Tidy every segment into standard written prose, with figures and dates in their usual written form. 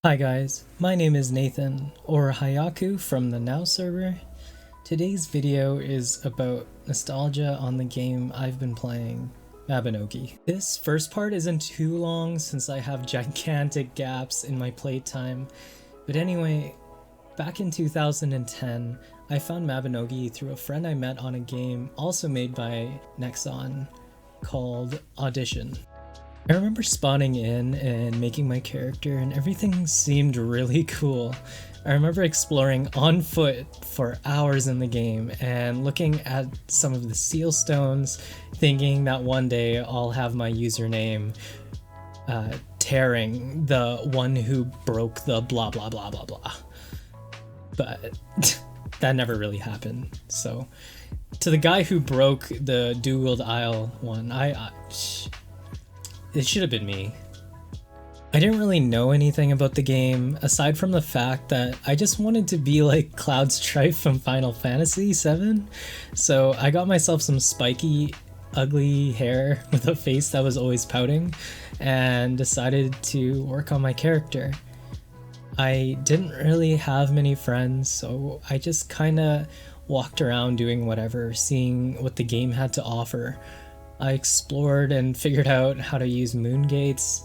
Hi guys, my name is Nathan, or Hyaku from the Now server. Today's video is about nostalgia on the game I've been playing, Mabinogi. This first part isn't too long since I have gigantic gaps in my playtime, but anyway, back in 2010, I found Mabinogi through a friend I met on a game also made by Nexon called Audition. I remember spawning in and making my character and everything seemed really cool. I remember exploring on foot for hours in the game and looking at some of the seal stones, thinking that one day I'll have my username tearing the one who broke the blah blah blah blah blah. But that never really happened. So to the guy who broke the Dugald Isle one, it should have been me. I didn't really know anything about the game, aside from the fact that I just wanted to be like Cloud Strife from Final Fantasy VII, so I got myself some spiky, ugly hair with a face that was always pouting, and decided to work on my character. I didn't really have many friends, so I just kinda walked around doing whatever, seeing what the game had to offer. I explored and figured out how to use moon gates,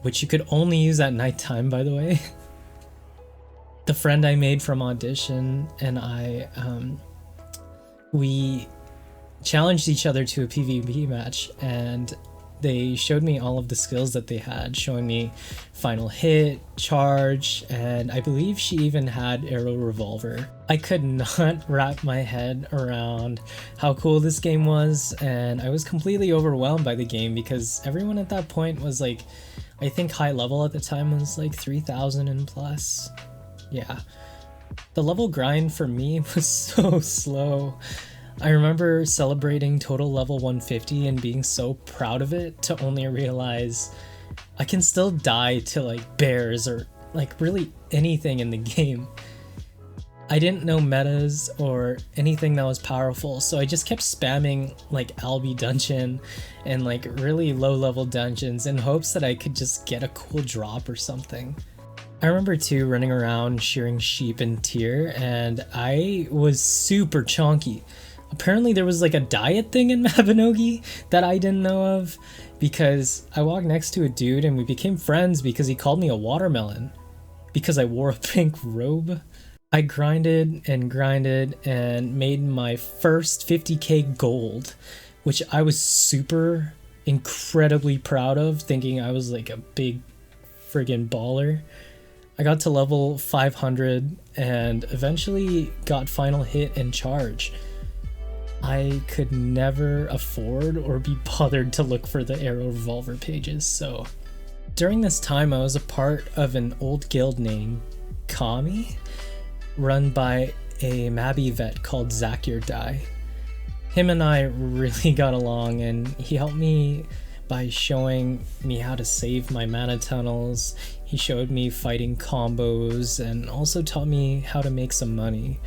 which you could only use at nighttime, by the way. The friend I made from Audition and we challenged each other to a PvP match, and they showed me all of the skills that they had, showing me final hit, charge, and I believe she even had arrow revolver. I could not wrap my head around how cool this game was, and I was completely overwhelmed by the game because everyone at that point was like, I think high level at the time was like 3,000 and plus. Yeah. The level grind for me was so slow. I remember celebrating total level 150 and being so proud of it to only realize I can still die to like bears or like really anything in the game. I didn't know metas or anything that was powerful, so I just kept spamming like Albi dungeon and like really low level dungeons in hopes that I could just get a cool drop or something. I remember too running around shearing sheep in tier, and I was super chonky. Apparently there was like a diet thing in Mabinogi that I didn't know of, because I walked next to a dude and we became friends because he called me a watermelon because I wore a pink robe. I grinded and made my first 50k gold, which I was super incredibly proud of, thinking I was like a big friggin' baller. I got to level 500 and eventually got final hit and charge. I could never afford or be bothered to look for the arrow revolver pages, so during this time I was a part of an old guild named Kami, run by a Mabby vet called Zakir Dai. Him and I really got along, and he helped me by showing me how to save my mana tunnels. He showed me fighting combos and also taught me how to make some money.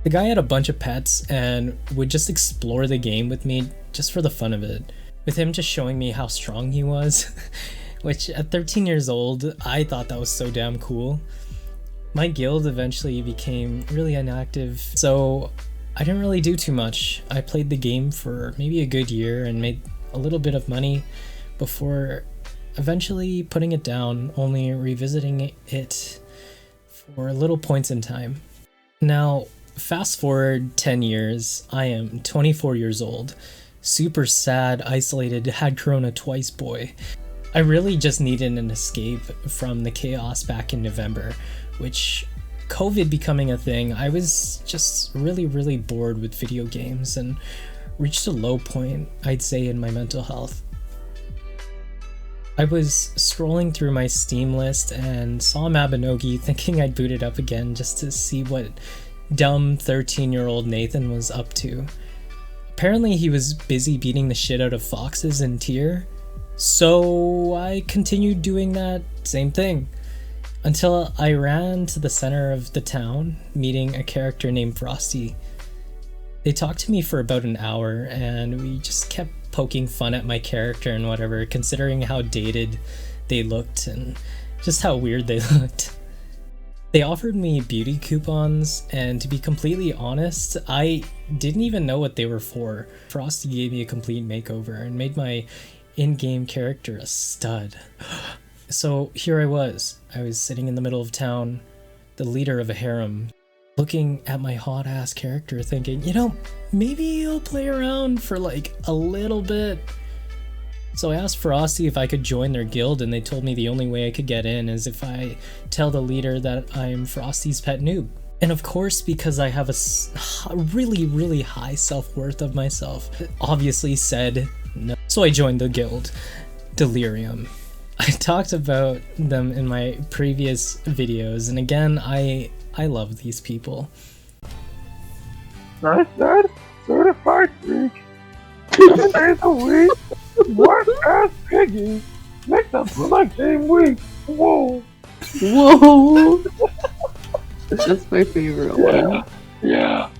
The guy had a bunch of pets and would just explore the game with me just for the fun of it, with him just showing me how strong he was, which at 13 years old, I thought that was so damn cool. My guild eventually became really inactive, so I didn't really do too much. I played the game for maybe a good year and made a little bit of money before eventually putting it down, only revisiting it for little points in time. Now, fast forward 10 years, I am 24 years old, super sad, isolated, had corona twice boy. I really just needed an escape from the chaos back in November, which, COVID becoming a thing, I was just really bored with video games and reached a low point, I'd say, in my mental health. I was scrolling through my Steam list and saw Mabinogi, thinking I'd boot it up again just to see what dumb 13-year-old Nathan was up to. Apparently he was busy beating the shit out of foxes in tier, so I continued doing that same thing until I ran to the center of the town, meeting a character named Frosty. They talked to me for about an hour and we just kept poking fun at my character and whatever, considering how dated they looked and just how weird they looked. They offered me beauty coupons, and to be completely honest, I didn't even know what they were for. Frosty gave me a complete makeover and made my in-game character a stud. So here I was sitting in the middle of town, the leader of a harem, looking at my hot-ass character thinking, you know, maybe I'll play around for like a little bit. So I asked Frosty if I could join their guild, and they told me the only way I could get in is if I tell the leader that I'm Frosty's pet noob. And of course, because I have a really, really high self-worth of myself, obviously said no. So I joined the guild, Delirium. I talked about them in my previous videos, and again, I love these people. I said certified freak. 7 days a week. Work ass piggy. Makes up for my game week. Whoa. Whoa. That's my favorite one. Yeah,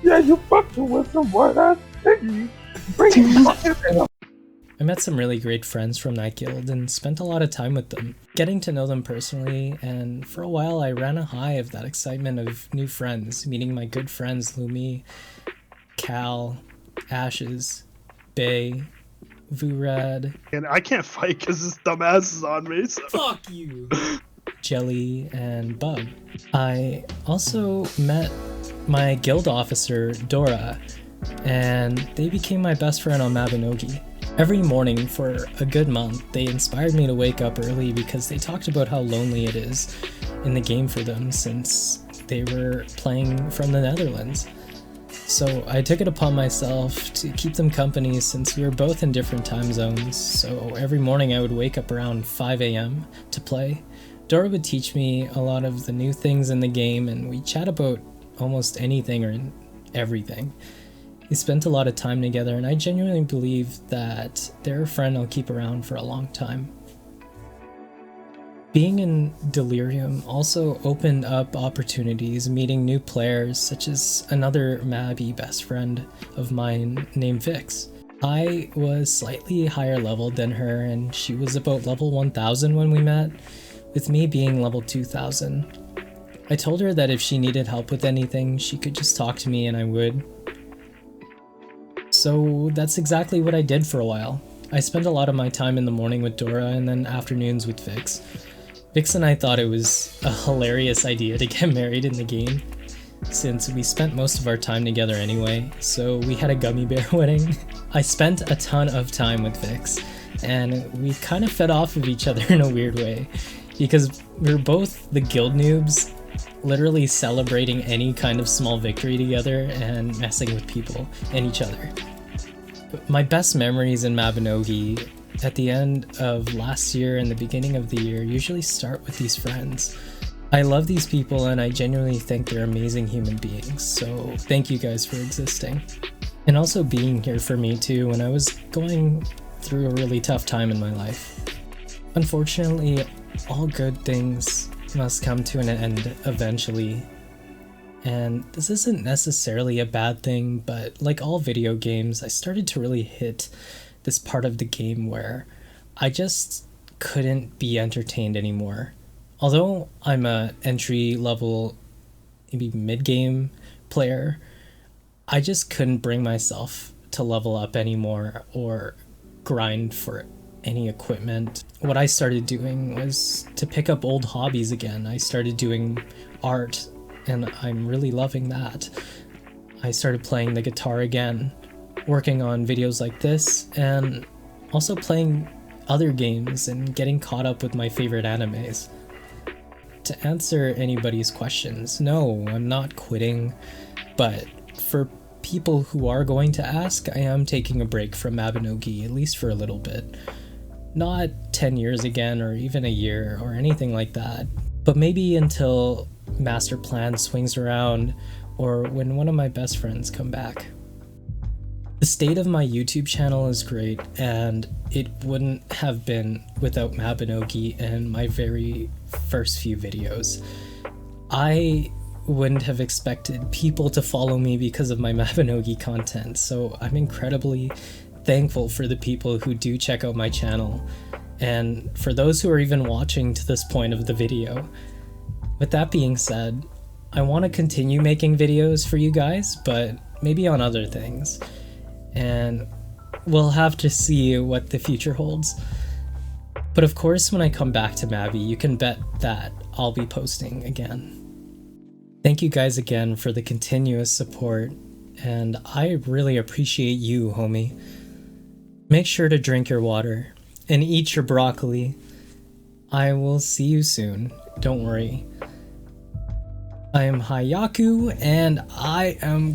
you fucked with some white ass piggy. Bring it. I met some really great friends from that guild and spent a lot of time with them, getting to know them personally, and for a while I ran a high of that excitement of new friends, meeting my good friends Lumi, Cal, Ashes, Bay, Vurad. And I can't fight because this dumbass is on me, so. Fuck you! Jelly, and Bub. I also met my guild officer, Dora, and they became my best friend on Mabinogi. Every morning for a good month, they inspired me to wake up early because they talked about how lonely it is in the game for them since they were playing from the Netherlands. So I took it upon myself to keep them company since we were both in different time zones, so every morning I would wake up around 5 a.m. to play. Dora would teach me a lot of the new things in the game, and we chat about almost anything or everything. We spent a lot of time together, and I genuinely believe that they're a friend I'll keep around for a long time. Being in Delirium also opened up opportunities, meeting new players such as another Mabby best friend of mine named Vix. I was slightly higher level than her, and she was about level 1000 when we met, with me being level 2000. I told her that if she needed help with anything, she could just talk to me and I would. So that's exactly what I did for a while. I spent a lot of my time in the morning with Dora and then afternoons with Vix. Vix and I thought it was a hilarious idea to get married in the game, since we spent most of our time together anyway, so we had a gummy bear wedding. I spent a ton of time with Vix, and we kind of fed off of each other in a weird way, because we were both the guild noobs, literally celebrating any kind of small victory together and messing with people and each other. My best memories in Mabinogi at the end of last year and the beginning of the year usually start with these friends. I love these people and I genuinely think they're amazing human beings, so thank you guys for existing. And also being here for me too when I was going through a really tough time in my life. Unfortunately, all good things must come to an end eventually. And this isn't necessarily a bad thing, but like all video games, I started to really hit this part of the game where I just couldn't be entertained anymore. Although I'm a entry level, maybe mid-game player, I just couldn't bring myself to level up anymore or grind for any equipment. What I started doing was to pick up old hobbies again. I started doing art, and I'm really loving that. I started playing the guitar again, working on videos like this, and also playing other games and getting caught up with my favorite animes. To answer anybody's questions, no, I'm not quitting, but for people who are going to ask, I am taking a break from Mabinogi, at least for a little bit. Not 10 years again, or even a year, or anything like that, but maybe until Master Plan swings around, or when one of my best friends come back. The state of my YouTube channel is great, and it wouldn't have been without Mabinogi and my very first few videos. I wouldn't have expected people to follow me because of my Mabinogi content, so I'm incredibly thankful for the people who do check out my channel, and for those who are even watching to this point of the video. With that being said, I want to continue making videos for you guys, but maybe on other things. And we'll have to see what the future holds. But of course, when I come back to Mabby, you can bet that I'll be posting again. Thank you guys again for the continuous support, and I really appreciate you, homie. Make sure to drink your water and eat your broccoli. I will see you soon, don't worry. I am Hyaku, and I am